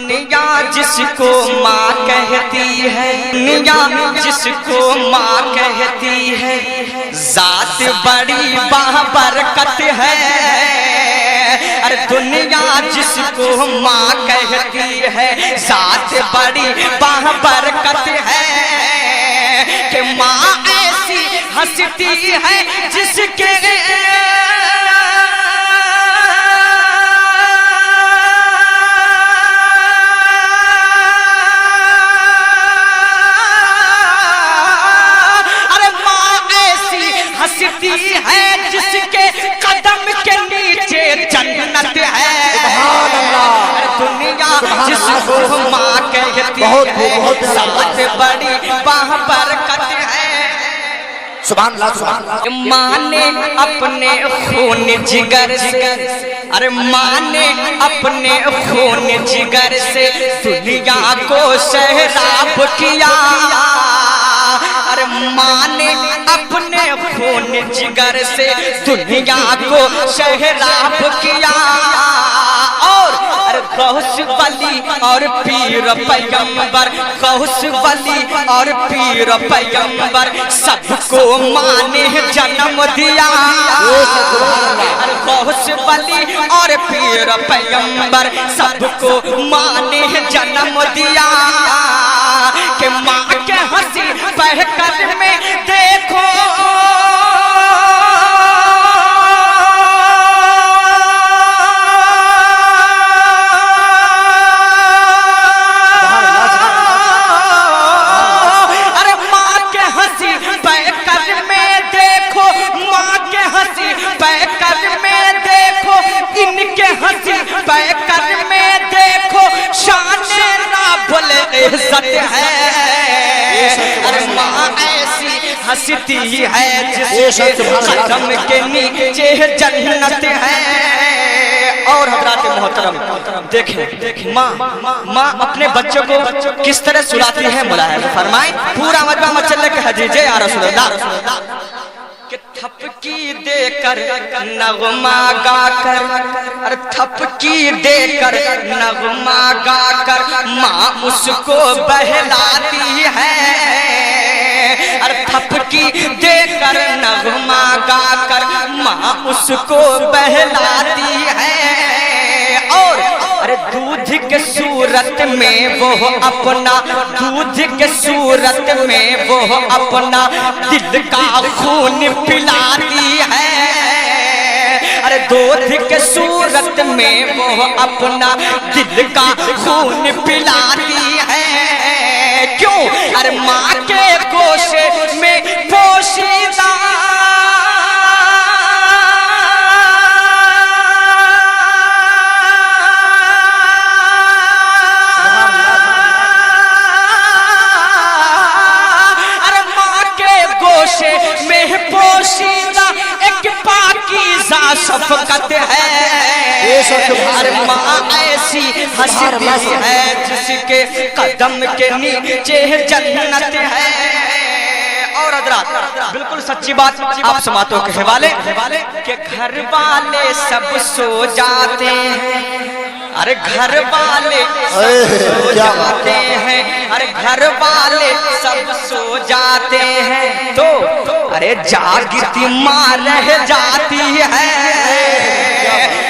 दुनिया जिसको माँ कहती है, दुनिया जिसको माँ कहती है, जात बड़ी बाबरकत है। अरे दुनिया जिसको माँ कहती है, जात बड़ी बाबरकत है। कि माँ ऐसी हंसती है जिसके हंसती है जिसके कदम के नीचे जन्नत है। दुनिया जिसको माँ कहती है, साथ बड़ी बाबरकत है। सुभान अल्लाह, सुभान अल्लाह। माँ ने अपने खून जिगर से, अरे माँ ने अपने खून जिगर से दुनिया को सैराब किया। अरे माँ ने अपने खून जिगर से दुनिया को सैराब किया। और गौस वली और पीर पैगंबर, गौस वली और पीर पैगंबर सबको माँ ने जन्म दिया। गौस वली और पीर पैगंबर सबको माँ ने जन्म दिया। कि माँ के हंसी बहकर में देखो इज्जत है। अरे माँ ऐसी हंसती है जिसके कदम के नीचे जन्नत है। और हज़रात मोहतरम देखें माँ अपने बच्चों को किस तरह सुलाती है। मुलाहिज़ा फरमाएं, पूरा मजमा मचल के हदीजे या रसूल अल्लाह कि थपकी देकर नगमा गाकर, अरे थपकी देकर नगमा गाकर माँ उसको बहलाती है। अरे थपकी देकर नगमा गाकर माँ उसको बहलाती है। और अरे दूध के सूरत में वो अपना, दूध के सूरत में वो अपना दिल का खून पिलाती है। अरे दूध के सूरत में वो अपना दिल का खून पिलाती है। क्यों? अरे माँ के गोशे में पोशीदा शफकत है। अरे माँ ऐसी हंसती है जिसके कदम के नीचे जन्नत है। और हज़रात बिल्कुल सच्ची बात आप समातों के हवाले कि घर वाले सब सो जाते हैं। अरे घर वाले सब सो जाते हैं, अरे घर वाले सब सो जाते हैं तो अरे जागती माँ रह जाती है।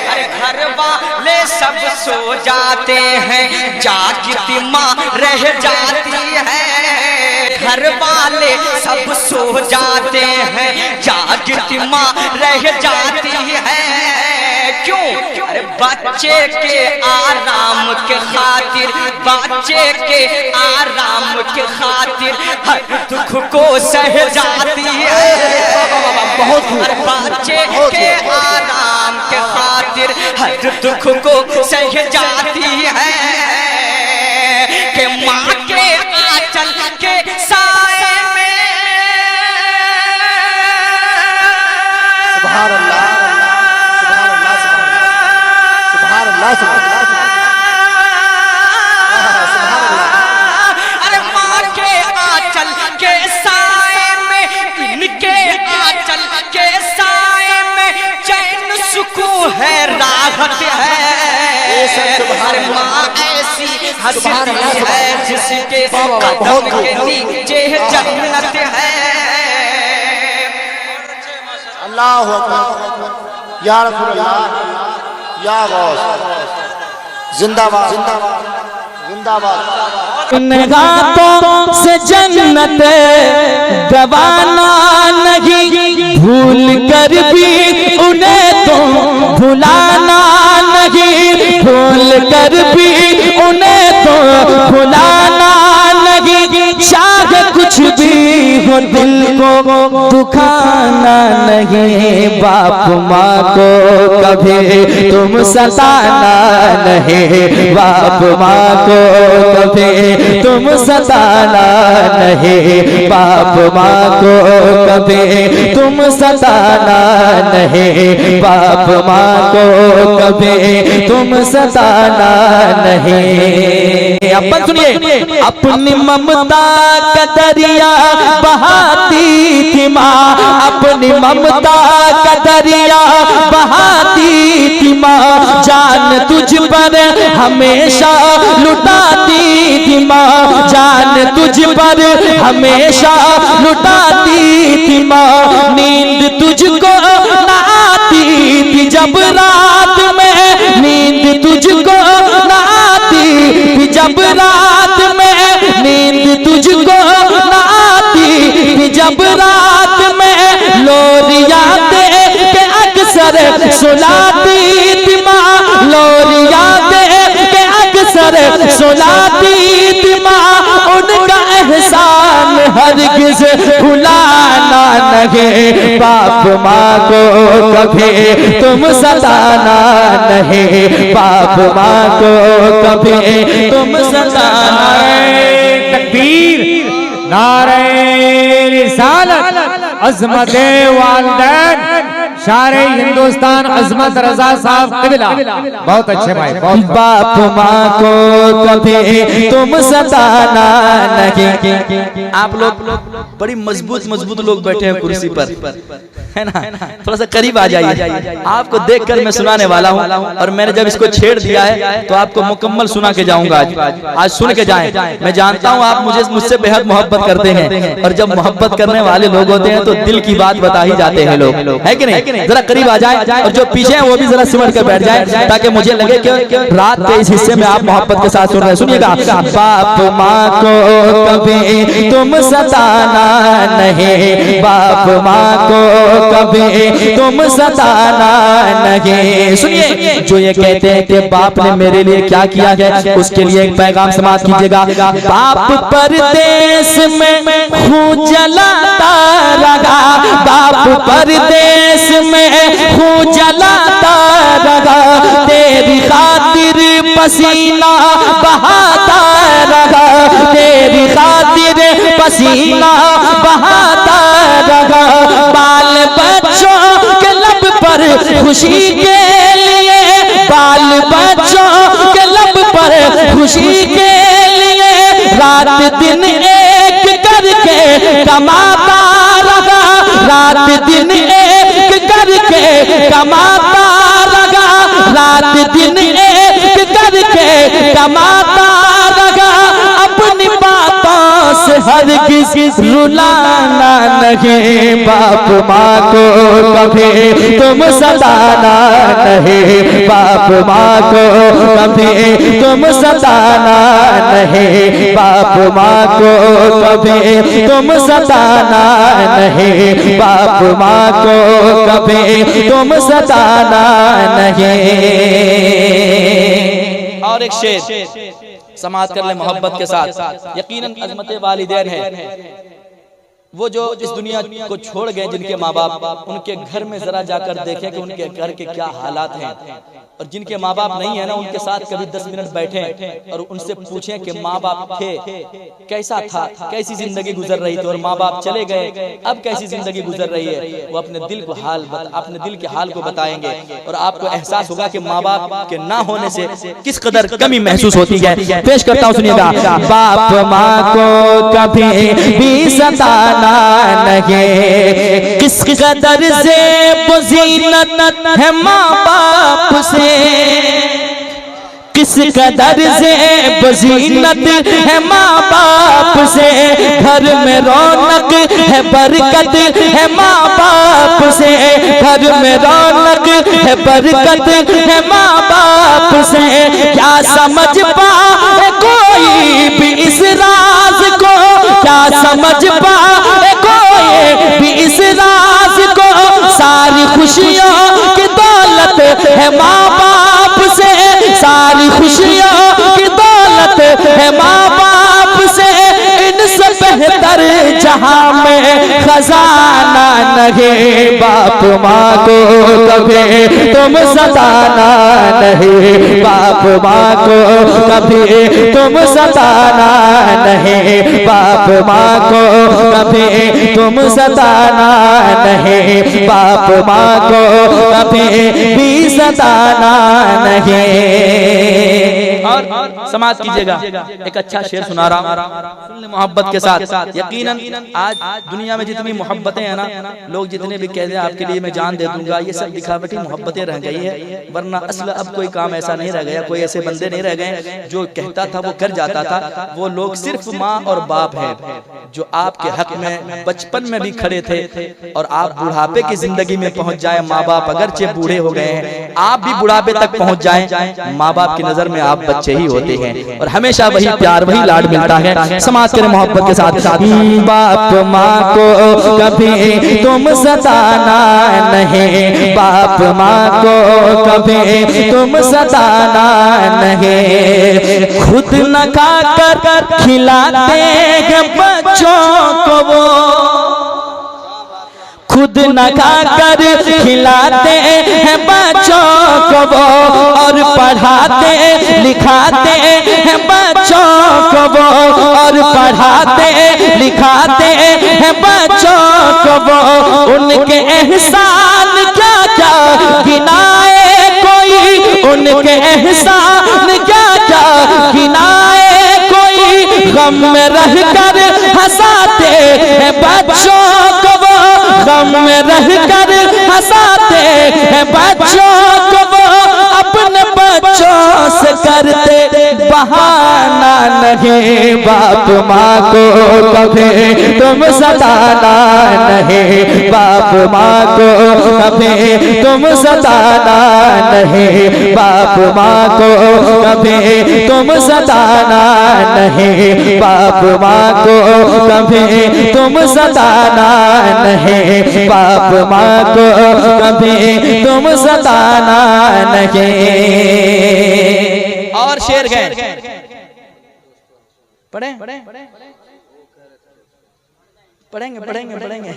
अरे घर वाले सब सो जाते हैं, जागती माँ रह जाती है। घर वाले सब सो जाते हैं, जागती माँ रह जाती है। क्यों? अरे बच्चे के आराम के खातिर, बच्चे के आराम के खातिर हर दुख को सह जाती है। अरे बच्चे के आराम के खातिर हर दुख को सह जाती है। कि माँ के आंचल के साए में सुभान अल्लाह, अरे माँ के आंचल के साए में, इनके आंचल के साए में चैन सुकून है, राहत है। अरे माँ ऐसी हंसती है जिसके कदम के नीचे जन्नत है। अल्लाहु अकबर या रसूल अल्लाह या गौस जिंदाबाद जिंदाबाद जिंदाबाद। निगाहों से जन्नत गवाना नहीं, भूल कर भी उन्हें तो भुलाना नहीं, भूल कर भी उन्हें तो भुलाना नहीं। चाहे कुछ भी हो दिल को दुखाना नहीं, बाप माँ को कभी तुम सताना नहीं, बाप माँ को कभी तुम सताना नहीं, बाप माँ को कभी तुम सताना नहीं, बाप माँ को कभी तुम सताना नहीं। अपन सुनिए, अपनी ममता का दरिया बहाती थी माँ, अपनी ममता का दरिया बहाती थी माँ, जान तुझ पर हमेशा लुटाती थी माँ, जान तुझ पर हमेशा लुटाती थी माँ। नींद तुझको ना आती थी जब रात में, नींद तुझको ना आती थी जब रात में, नींद तुझको ना आती थी जब रात में, लोरिया दे के अक्सर सुलाती थी माँ, लोरिया दे के अक्सर सुलाती थी माँ। उनका एहसान हरगिज भुलाना नहीं, बाप माँ को कभी तुम सताना नहीं, बाप माँ को कभी तुम सताना। तकबीर, नारे रिसालत, अज़मत वालिदैन, शारे हिंदुस्तान अज़मत रजा साहब क़िबला। बहुत अच्छे भाई, बहुत। बाप माँ को कभी तुम सताना नहीं। आप लोग बड़ी मजबूत मजबूत लोग बैठे हैं कुर्सी पर, है ना? थोड़ा सा करीब आ जाइए। आपको देखकर मैं सुनाने वाला हूँ, और मैंने जब इसको छेड़ दिया है तो आपको मुकम्मल सुना के जाऊंगा। आज सुन के जाएं। मैं जानता हूँ आप मुझसे बेहद मोहब्बत करते हैं, और जब मोहब्बत करने वाले लोग होते हैं तो दिल की बात बता ही जाते हैं लोग, है कि नहीं? जरा करीब आ जाए, और जो पीछे हैं वो भी जरा सिमट कर बैठ जाए, ताकि मुझे लगे कि रात के इस हिस्से में आप मोहब्बत के साथ सुन रहे हैं। सुनिएगा, बाप माँ को कभी तुम सताना नहीं, बाप माँ को कभी तुम सताना नहीं। सुनिए, जो ये कहते हैं कि बाप ने मेरे लिए क्या किया है, उसके लिए एक पैगाम समाप्त कीजिएगा। बाप परदेश में खून जलाता रहा, बाप परदेश में खून जलाता रहा, तेरी खातिर पसीना बहाता रहा, तेरी खातिर पसीना बहाता रहा। बाल बच्चों के लब पर खुशी के लिए, बाल बच्चों के लब पर खुशी के लिए, रात दिन एक करके कमाता रहा, रात दिन एक करके कमाता रहा, रात दिन एक करके कमाता रहा। अपनी बातों से हरगिज़ रुलाना नहीं, बाप माँ को कभी तुम सताना नहीं, बाप माँ को कभी तुम सताना नहीं, बाप माँ को कभी तुम सताना नहीं, बाप माँ को कभी तुम सताना नहीं। और एक शेर समाप्त कर ले मोहब्बत के साथ। यकीनन अज़मत वालिदैन है वो जो इस दुनिया को छोड़ गए, जिनके माँ बाप, उनके घर में जरा जाकर देखें कि उनके घर के क्या हालात हैं, और जिनके माँ बाप नहीं है ना, उनके साथ कभी 10 मिनट बैठें और उनसे पूछें कि माँ बाप थे, कैसा था, कैसी जिंदगी गुजर रही थी, और माँ बाप चले गए, अब कैसी जिंदगी गुजर रही है। वो अपने दिल को अपने दिल के हाल को बताएंगे, और आपको एहसास होगा कि माँ बाप के ना होने से किस कदर कमी महसूस होती है। पेश करता हूँ, सुनिएगा। बाप माँ को कभी भी सताना नहीं, किस कदर से ज़ीनत है माँ बाप से, किस कदर से बजीनत है माँ बाप से, घर में रौनक है बरकत है माँ बाप से, घर में रौनक है बरकत है माँ बाप से। क्या समझ पाए कोई भी इस राज को, क्या समझ पाए कोई भी इस राज को, सारी खुशियों की दौलत है माँ बाप से, सारी खुशियों की दौलत है माँ बाप से। इनसे बेहतर जहां में खजाना नहीं, बाप माँ को कभी तुम सताना नहीं, बाप माँ को कभी तुम सताना नहीं, बाप माँ को कभी तुम सताना नहीं, बाप माँ को कभी भी सताना नहीं। और समाज कीजिएगा, एक अच्छा शेर सुना रहा हूं मोहब्बत के साथ। यकीनन आज दुनिया में जितनी मोहब्बतें हैं ना, लोग जितने भी कहते हैं आपके लिए मैं जान दे दूंगा, ये सब दिखावटी मोहब्बतें रह गई है, वरना असल अब कोई काम ऐसा नहीं रह गया, कोई ऐसे बंदे नहीं रह गए जो कहता था वो कर जाता था। वो लोग सिर्फ माँ और बाप है जो आपके हक में बचपन में भी खड़े थे, और आप बुढ़ापे की जिंदगी में पहुंच जाए, माँ बाप अगरचे बूढ़े हो गए हैं, आप भी बुढ़ापे तक पहुंच जाए, माँ बाप की नजर में आप बच्चे ही होते हैं, और हमेशा वही प्यार वही लाड मिलता है। समाज के मोहब्बत के साथ साथ बाप माँ को कभी तुम सताना नहीं, बाप माँ को कभी तुम सताना नहीं। खुद न खाकर खिलाते हैं बच्चों को वो, खुद न खाकर खिलाते हैं बच्चों को वो, और पढ़ाते लिखाते हैं बच्चों को वो, और पढ़ाते लिखाते हैं बच्चों को वो। उनके एहसान क्या क्या गिनाए कोई, उनके एहसान क्या क्या गिनाए कोई, गम में रहकर हंसाते हैं बच्चों को वो, गम में रहकर हंसाते हैं बच्चों को वो। अपने बच्चों से करते बहाना नहीं, बाप माँ को कभी तुम सताना नहीं, बाप माँ को कभी तुम सताना नहीं, बाप माँ को कभी तुम सताना नहीं, बाप माँ को कभी तुम सताना नहीं, बाप माँ को कभी तुम सताना नहीं। और शेर गए पढ़ेंगे पढ़ेंगे पढ़ेंगे।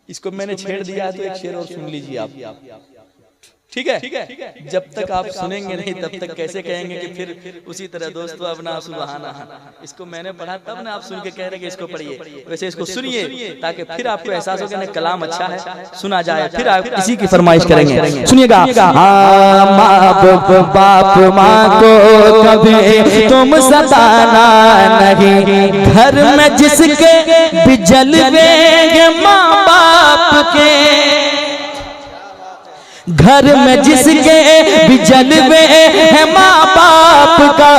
इसको मैंने छेड़ दिया तो एक शेर और सुन लीजिए आप, ठीक है? जब तक आप सुनेंगे नहीं तब तक कैसे कहेंगे कि फिर उसी तरह दोस्तों अपना सुबहाना। इसको मैंने पढ़ा तब ना आप सुन के कह रहे कि इसको पढ़िए, वैसे इसको सुनिए ताकि फिर आपको एहसास हो कि कलाम अच्छा है, सुना जाए, फिर आप इसी की फरमाइश करेंगे। सुनिएगा, बाप माँ को कभी तुम सताना नहीं, घर में जिसके भी जलवे माँ बाप के, घर में जिसके भी जलवे है माँ बाप का,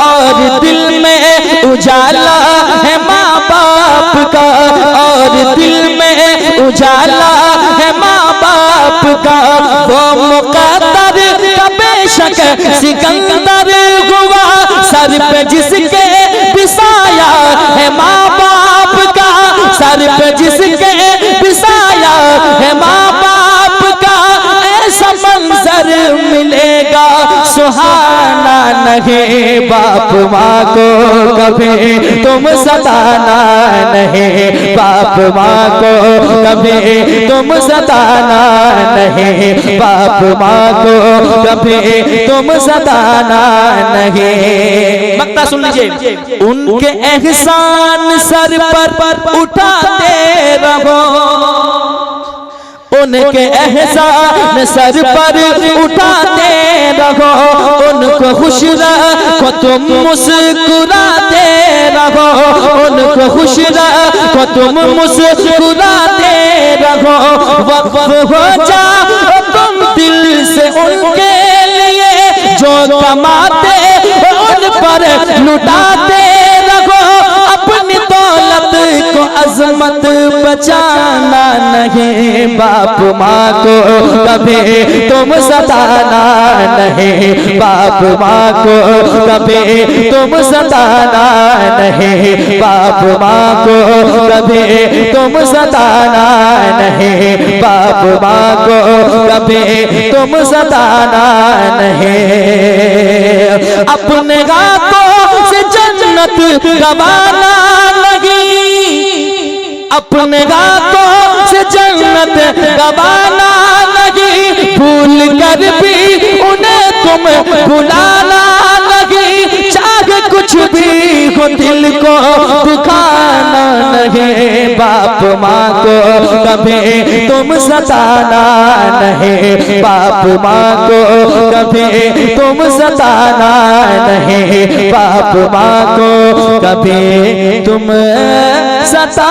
और दिल में उजाला है माँ बाप का, और दिल में उजाला है माँ बाप का। वो मुकद्दर का बेशक सिकंदर हुआ, सर पे जिसके बिसाया है माँ बाप का, सर पे जिसके बिसाया है माँ बाप का। ऐसा मंजर मिलेगा सुहाना नहीं, बाप माँ को कभी तुम सताना नहीं, बाप माँ को कभी तुम सताना नहीं, बाप माँ को कभी तुम सताना नहीं। मक्ता सुन लीजिए, उनके एहसान सर पर उठाते रहो, उनके एहसान सर पर उठाते रहो, उनको खुश रखो तुम मुस्कुराते रहो, उनको खुश रखो तुम मुस्कुराते रहो। वक्फ हो जाओ तुम दिल से उनके लिए, जो कम बाप माँ को कभी तुम सताना नहीं, बाप माँ को कभी तुम सताना नहीं, बाप माँ को कभी तुम सताना नहीं, बाप माँ को कभी तुम सताना नहीं। अपने हाथों से जन्नत गवाना नहीं, अपने हाथों से जन्नत गवाना नहीं, भूल कर भी उन्हें तुम भुलाना नहीं, चाहे कुछ भी हो दिल को दुखाना नहीं, बाप माँ को कभी तुम सताना नहीं, बाप माँ को कभी तुम सताना नहीं, बाप माँ को कभी तुम सताना